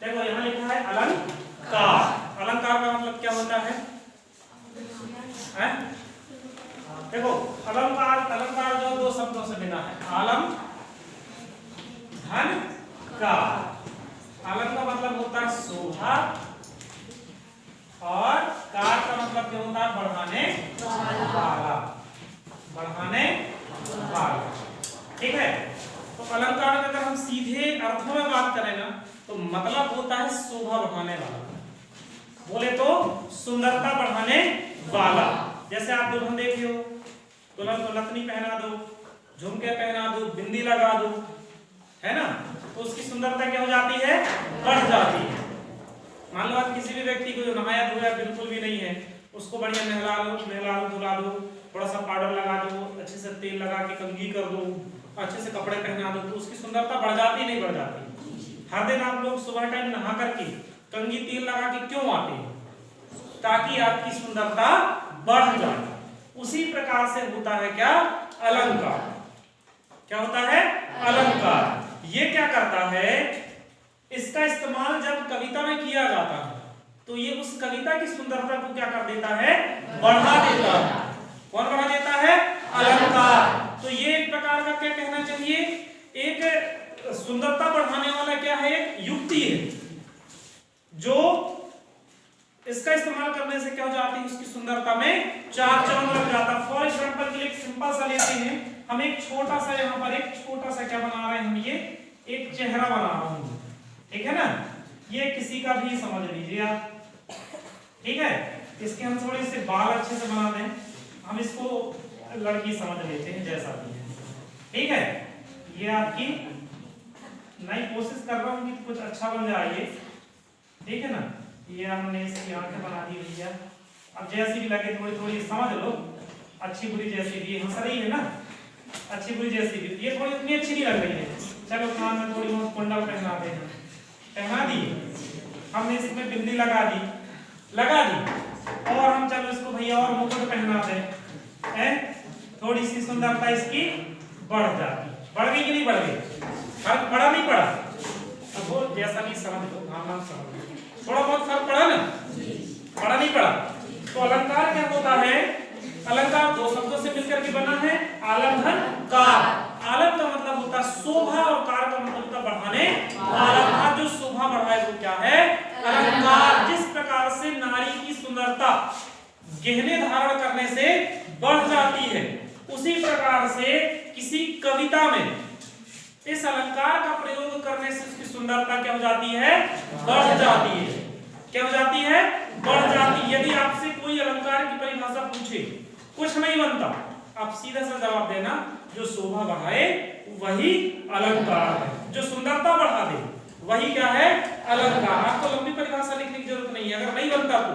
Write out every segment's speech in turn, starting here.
देखो यहाँ लिखा है अलंकार। अलंकार का मतलब क्या होता है? देखो अलंकार, अलंकार जो दो शब्दों से बना है, आलम धन कार। आलम का मतलब होता है शोभा और कार का मतलब क्या होता है? बढ़ाने वाला, बढ़ाने वाला। ठीक है, तो अलंकार का अगर हम सीधे अर्थों में बात करें ना तो मतलब होता है शोभा बढ़ाने वाला, बोले तो सुंदरता बढ़ाने वाला। जैसे आप दुल्हन देखे हो, दुल्हन को नथनी पहना दो, झुमके पहना दो, बिंदी लगा दो, है ना, तो उसकी सुंदरता क्या हो जाती है? बढ़ जाती है। मान लो आप किसी भी व्यक्ति को जो नहाया धोया बिल्कुल भी नहीं है, उसको बढ़िया नहला लो, धुला दो, थोड़ा सा पाउडर लगा दो, अच्छे से तेल लगा के कंघी कर दो, अच्छे से कपड़े पहना दो, तो उसकी सुंदरता बढ़ जाती नहीं बढ़ जाती? हर दिन आप लोग सुबह टाइम नहा करके कंघी तेल लगा के क्यों आते हैं? ताकि आपकी सुंदरता बढ़ जाए। उसी प्रकार से होता है क्या? अलंकार। क्या होता है? अलंकार। ये क्या करता है? इसका इस्तेमाल जब कविता में किया जाता है तो ये उस कविता की सुंदरता को क्या कर देता है? बढ़ा देता है। कौन बढ़ा देता है? अलंकार। तो ये एक प्रकार का क्या कहना चाहिए? एक सुंदरता बढ़ाने वाला क्या है? एक युक्ति है जो इसका इस्तेमाल करने से क्या हो जाती है? उसकी सुंदरता में चार चांद लग जाता। फॉर एग्जांपल के लिए एक सिंपल सा लेते हैं, हम एक छोटा सा यहाँ पर एक छोटा सा क्या बना रहे हैं? हम ये एक चेहरा बना रहा हूँ, ठीक है ना, ये किसी का भी समझ लीजिए आप, ठीक है। इसके हम थोड़े से बाल अच्छे से बना दें, हम इसको लड़की समझ लेते हैं जैसा भी है, ठीक है। ये आपकी नई कोशिश कर रहा हूँ कि कुछ अच्छा बन जाए ये, ठीक है ना। ये हमने इसकी आंखें बना दी भैया, अब जैसी भी लगे थोड़ी थोड़ी समझ लो, अच्छी बुरी जैसी भी हंस रही है ना, अच्छी बुरी जैसी भी, ये थोड़ी उतनी अच्छी नहीं लग रही है, चलो कान में थोड़ी बहुत कुंडल पहना देना, पहना दी, हमने इसमें बिंदी लगा दी, और हम चलो इसको भैया और मुकुट पहना दें, थोड़ी सी सुंदरता इसकी बढ़ जाती। बढ़ गई कि नहीं बढ़ गई? फर्क पड़ा नहीं पड़ा? अब वो जैसा भी समझ लो, भावना समझ लो, थोड़ा बहुत फर्क पड़ा ना? पड़ा नहीं पड़ा? तो अलंकार क्या होता है? अलंकार दो शब्दों से मिलकर के बना है, आलम धन कार। आलम का मतलब होता है शोभा और कार का मतलब होता है बढ़ाने वाला। जो शोभा बढ़ाए वो क्या है? अलंकार। जिस प्रकार से नारी की सुंदरता गहने धारण करने से बढ़ जाती है, उसी प्रकार से किसी कविता में इस अलंकार का प्रयोग करने से उसकी सुंदरता क्या हो जाती है? बढ़ जाती है। क्या हो जाती है? बढ़ जाती है। यदि आपसे कोई अलंकार की परिभाषा पूछे, कुछ नहीं बनता, आप सीधा सा जवाब देना, जो शोभा बढ़ाए वही अलंकार है, जो सुंदरता बढ़ा दे वही क्या है? अलंकार। आपको लंबी परिभाषा लिखने की जरूरत नहीं है। अगर नहीं बनता तो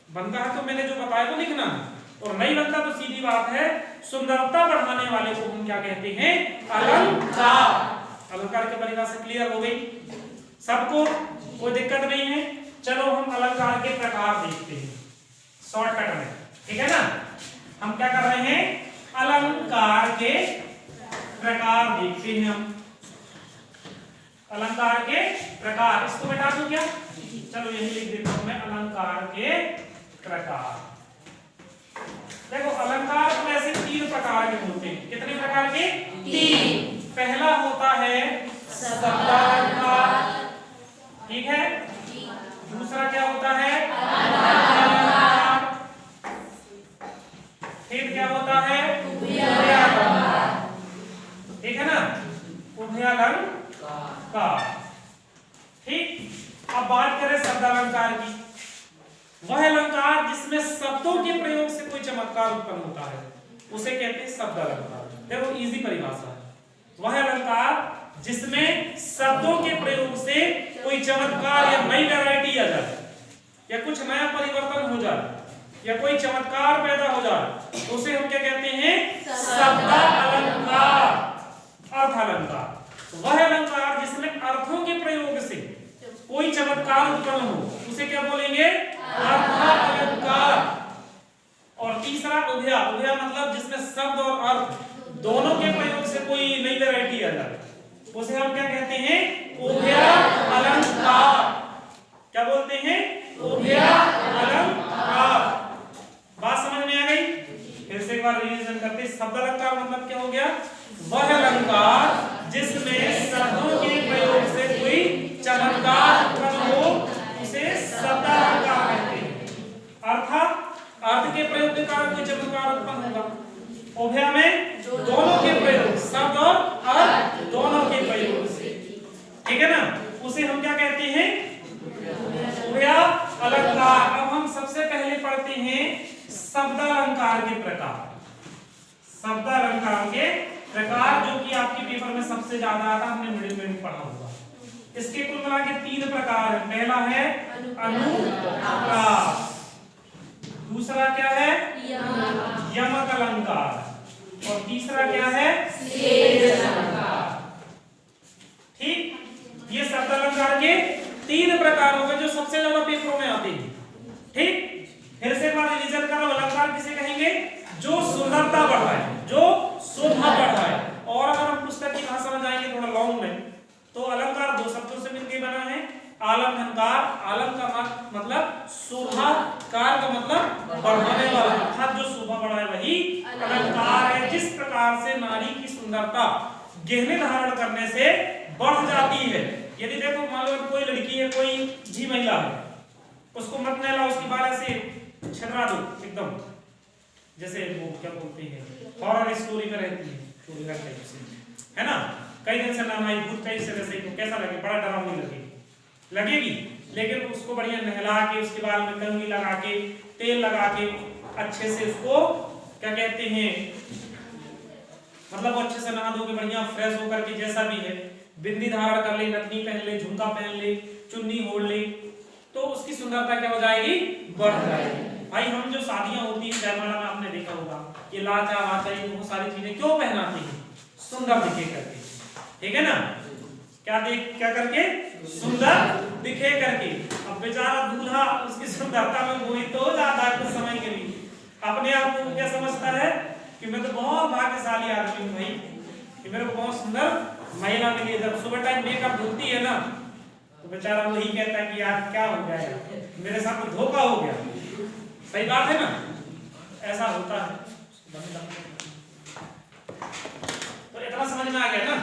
बनता है तो मैंने जो बताया वो लिखना है, और नहीं बनता तो सीधी बात है, सुंदरता बढ़ाने वाले को हम क्या कहते हैं? अलंकार। अलंकार की परिभाषा क्लियर हो गई सबको? कोई दिक्कत नहीं है। चलो हम अलंकार के प्रकार देखते हैं शॉर्टकट में, ठीक है ना। हम क्या कर रहे हैं? अलंकार के प्रकार देखते हैं हम। अलंकार के प्रकार, इसको बैठा दूं क्या? चलो यही लिख देता हूं मैं, अलंकार के प्रकार। देखो अलंकार तो ऐसे तीन प्रकार के होते हैं। कितने प्रकार के? तीन। पहला होता है शब्दालंकार, ठीक है। दूसरा क्या होता है? अलंकार। फिर क्या होता है? उभयालंकार, ठीक है ना, उभयालंकार। ठीक। अब बात करें शब्दालंकार की। वह अलंकार जिसमें शब्दों के प्रयोग से कोई चमत्कार उत्पन्न होता है उसे कहते हैं शब्दालंकार। देखो इजी परिभाषा है, वह अलंकार जिसमें शब्दों के प्रयोग से कोई चमत्कार या नई वैरायटी आ जाए, या कुछ नया परिवर्तन हो जाए, या कोई चमत्कार पैदा हो जाए, उसे हम क्या कहते हैं? शब्दालंकार। अर्थ अलंकार, वह अलंकार जिसमें अर्थों के प्रयोग से कोई चमत्कार उत्पन्न हो उसे क्या बोलेंगे? अर्थालंकार। और तीसरा उभया। उभया मतलब जिसमें शब्द और अर्थ दोनों के प्रयोग से कोई नई वैरायटी आ जाए, उसे हम क्या कहते हैं? उभयालंकार। उसे हम क्या कहते हैं? उभय अलंकार। अब हम सबसे पहले पढ़ते हैं शब्दालंकार के प्रकार। शब्दालंकार के प्रकार जो कि आपके पेपर में सबसे ज्यादा आता, हमने मिडिल में भी पढ़ा होगा। इसके कुल मिला के 3 प्रकार है। पहला है अनुप्रास, दूसरा क्या है यमक अलंकार, और तीसरा क्या है श्लेष अलंकार। ठीक, ये शब्दालंकार के 3 प्रकार हो गए जो सबसे ज्यादा पेपरों में आते हैं। ठीक, फिर से एक बार रिवीजन करो। अलंकार किसे कहेंगे? जो सुंदरता बढ़ाए, जो शोभा बढ़ाए। और अगर हम पुस्तक की भाषा में जाएंगे थोड़ा लॉन्ग में, तो अलंकार 2 शब्दों से मिलकर बना है। आलंकार, आलम का मतलब शोभा, कार का मतलब बढ़ाने वाला, अर्थात जो शोभा बढ़ाए वही अलंकार है। जिस प्रकार से नारी की सुंदरता गहने धारण करने से बढ़ जाती है। यदि देखो मान लो कोई लड़की है, कोई भी महिला है, उसको मत नहला, उसकी बाल ऐसे छलरा दो एकदम, जैसे वो क्या बोलते हैं हॉरर स्टोरी में रहती है, चोरी टाइप से, है ना। कई दिन से नाम आई भूत टाइप से, वैसे तो कैसा लगे? बड़ा डरावनी लगेगी। लेकिन उसको बढ़िया नहला के, उसके बाल में कंघी लगा के, तेल लगा के, अच्छे से उसको क्या कहते हैं, मतलब अच्छे से नहा धो के बढ़िया फ्रेश होकर के जैसा भी है, बिंदी धारण कर ले, नथनी पहन ले, झुमका पहन ले, चुन्नी ओढ़ ले, तो उसकी सुंदरता क्या हो जाएगी? बढ़ जाएगी। भाई हम जो शादियां होती है जयमाला में आपने देखा होगा, ये लाचा वाचा ये बहुत सारी चीजें क्यों पहनाते हैं? सुंदर दिखे करके, ठीक है ना। क्या करके? सुंदर दिखे करके। अब बेचारा दूल्हा उसकी सुंदरता में मोहित हो जाता है कुछ समय के लिए, अपने आप को क्या समझता है कि मैं तो बहुत भाग्यशाली आदमी हूं भाई, कि मेरे को बहुत सुंदर महिला मिली। जब सुबह टाइम मेकअप धोती है ना, तो बेचारा वही कहता है कि यार क्या हो गया यार, मेरे साथ तो धोखा हो गया। सही बात है ना, ऐसा होता है। तो इतना समझ में आ गया ना।